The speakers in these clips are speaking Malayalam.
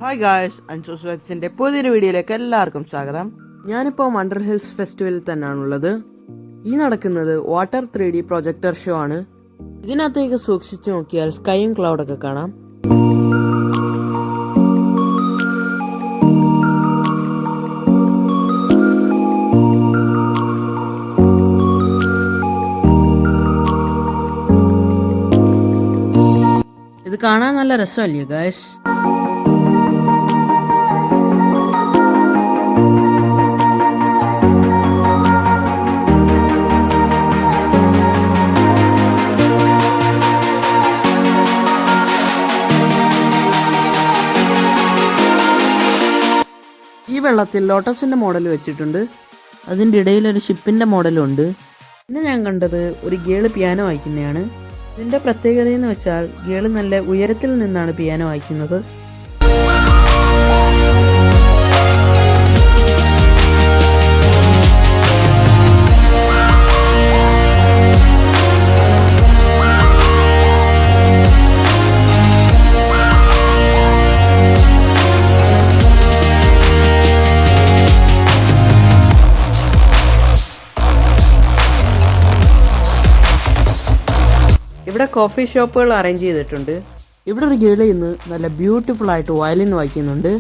ഹായ് ഗായ്സ്, അൻസൂസ് വെബ്സിന്റെ പുതിയൊരു വീഡിയോയിലേക്ക് എല്ലാവർക്കും സ്വാഗതം. ഞാനിപ്പോൾ വണ്ടർ ഹിൽസ് ഫെസ്റ്റിവലിൽ തന്നെയാണുള്ളത്. ഈ നടക്കുന്നത് വാട്ടർ 3D പ്രൊജക്ടർ ഷോ ആണ്. ഇതിനകത്തേക്ക് സൂക്ഷിച്ചു നോക്കിയാൽ സ്കൈയും ക്ലൗഡൊക്കെ കാണാം. ഇത് കാണാൻ നല്ല രസമല്ലേ ഗായ്സ്? ഈ വെള്ളത്തിൽ ലോട്ടസിന്റെ മോഡൽ വെച്ചിട്ടുണ്ട്. അതിൻ്റെ ഇടയിൽ ഒരു ഷിപ്പിന്റെ മോഡലും ഉണ്ട്. പിന്നെ ഞാൻ കണ്ടത് ഒരു ഗേള് പിയാനോ വായിക്കുന്നതാണ്. ഇതിന്റെ പ്രത്യേകത എന്ന് വെച്ചാൽ ഗേള് നല്ല ഉയരത്തിൽ നിന്നാണ് പിയാനോ വായിക്കുന്നത്. ഇവിടെ കോഫി ഷോപ്പുകൾ അറേഞ്ച് ചെയ്തിട്ടുണ്ട്. ഇവിടെ ഒരു ഗേള് ഇന്ന് നല്ല ബ്യൂട്ടിഫുൾ ആയിട്ട് വയലിൻ വായിക്കുന്നുണ്ട്.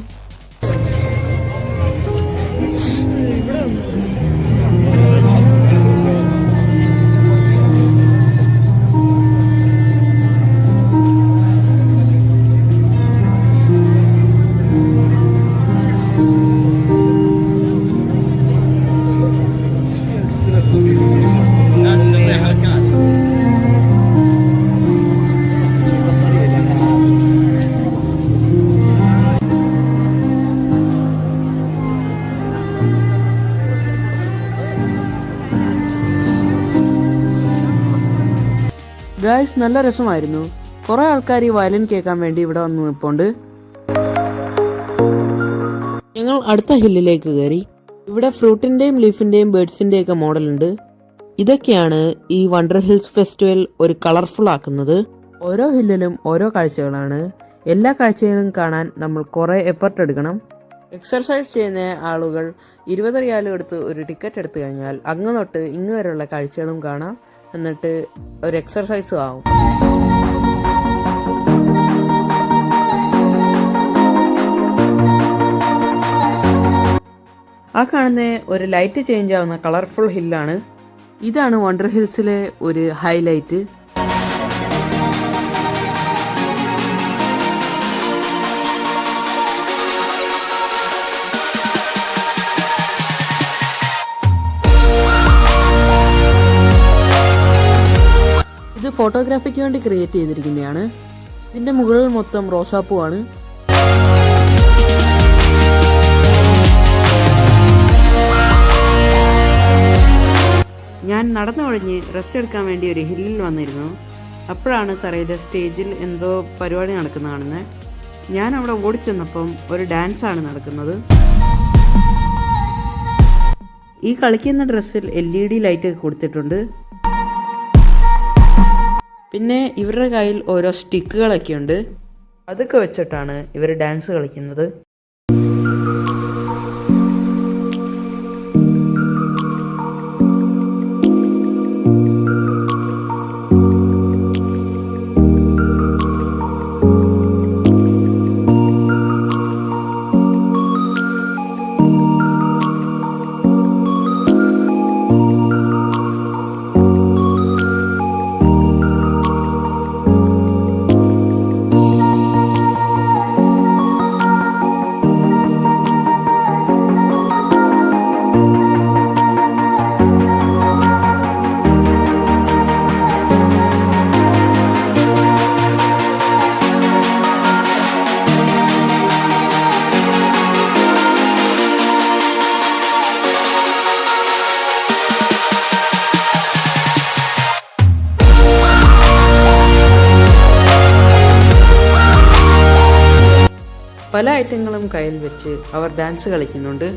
ഗായ്സ്, നല്ല രസമായിരുന്നു. കുറെ ആൾക്കാർ ഈ വയലിൻ കേൾക്കാൻ വേണ്ടി ഇവിടെ വന്നു നിൽപ്പുണ്ട്. ഞങ്ങൾ അടുത്ത ഹില്ലിലേക്ക് കയറി. ഇവിടെ ഫ്രൂട്ടിന്റെയും ലീഫിന്റെയും ബേർഡ്സിന്റെയും ഒക്കെ മോഡലുണ്ട്. ഇതൊക്കെയാണ് ഈ വണ്ടർ ഹിൽസ് ഫെസ്റ്റിവൽ ഒരു കളർഫുൾ ആക്കുന്നത്. ഓരോ ഹില്ലിലും ഓരോ കാഴ്ചകളാണ്. എല്ലാ കാഴ്ചകളും കാണാൻ നമ്മൾ കുറെ എഫർട്ട് എടുക്കണം. എക്സർസൈസ് ചെയ്യുന്ന ആളുകൾ 20 റിയാലും എടുത്ത് ഒരു ടിക്കറ്റ് എടുത്തു കഴിഞ്ഞാൽ അങ്ങ് തൊട്ട് ഇങ്ങ് വരെയുള്ള കാഴ്ചകളും കാണാം. എന്നിട്ട് ഒരു എക്സർസൈസും ആവും. ആ കാണുന്ന ഒരു ലൈറ്റ് ചേഞ്ച് ആവുന്ന കളർഫുൾ ഹില്ലാണ്. ഇതാണ് വണ്ടർ ഹിൽസിലെ ഒരു ഹൈലൈറ്റ്. ഇത് ഫോട്ടോഗ്രാഫിക്ക് വേണ്ടി ക്രിയേറ്റ് ചെയ്തിരിക്കുന്നതാണ്. ഇതിന്റെ മുകളിൽ മൊത്തം റോസാപ്പൂ ആണ്. ഞാൻ നടന്നൊഴിഞ്ഞ് റെസ്റ്റ് എടുക്കാൻ വേണ്ടി ഒരു ഹില്ലിൽ വന്നിരുന്നു. അപ്പോഴാണ് തറയിലെ സ്റ്റേജിൽ എന്തോ പരിപാടി നടക്കുന്ന കാണുന്നത്. ഞാൻ അവിടെ ഓടിച്ചെന്നപ്പം ഒരു ഡാൻസാണ് നടക്കുന്നത്. ഈ കളിക്കുന്ന ഡ്രസ്സിൽ LED ലൈറ്റ് കൊടുത്തിട്ടുണ്ട്. പിന്നെ ഇവരുടെ കയ്യിൽ ഓരോ സ്റ്റിക്കുകളൊക്കെ ഉണ്ട്. അതൊക്കെ വെച്ചിട്ടാണ് ഇവർ ഡാൻസ് കളിക്കുന്നത്. പല ഐറ്റങ്ങളും കയ്യിൽ വെച്ച് അവർ ഡാൻസ് കളിക്കുന്നുണ്ട്.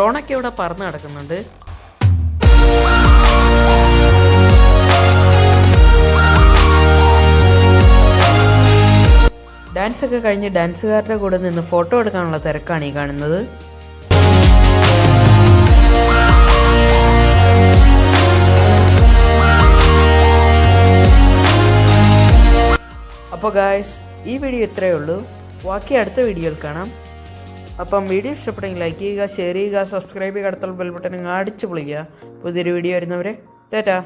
ഡ്രോണൊക്കെ ഇവിടെ പറന്ന് കിടക്കുന്നുണ്ട്. ഡാൻസ് ഒക്കെ കഴിഞ്ഞ് ഡാൻസുകാരുടെ കൂടെ നിന്ന് ഫോട്ടോ എടുക്കാനുള്ള തിരക്കാണ് ഈ കാണുന്നത്. അപ്പോൾ ഗായ്സ്, ഈ വീഡിയോ ഇത്രയേ ഉള്ളൂ. ബാക്കി അടുത്ത വീഡിയോയിൽ കാണാം. അപ്പം വീഡിയോ ഇഷ്ടപ്പെട്ടെങ്കിൽ ലൈക്ക് ചെയ്യുക, ഷെയർ ചെയ്യുക, സബ്സ്ക്രൈബ് ചെയ്യുക, അടുത്തുള്ള ബെൽ ബട്ടൺ അടിച്ചു പൊളിക്കുക. പുതിയൊരു വീഡിയോ വരുന്നവരെ ടാറ്റാ.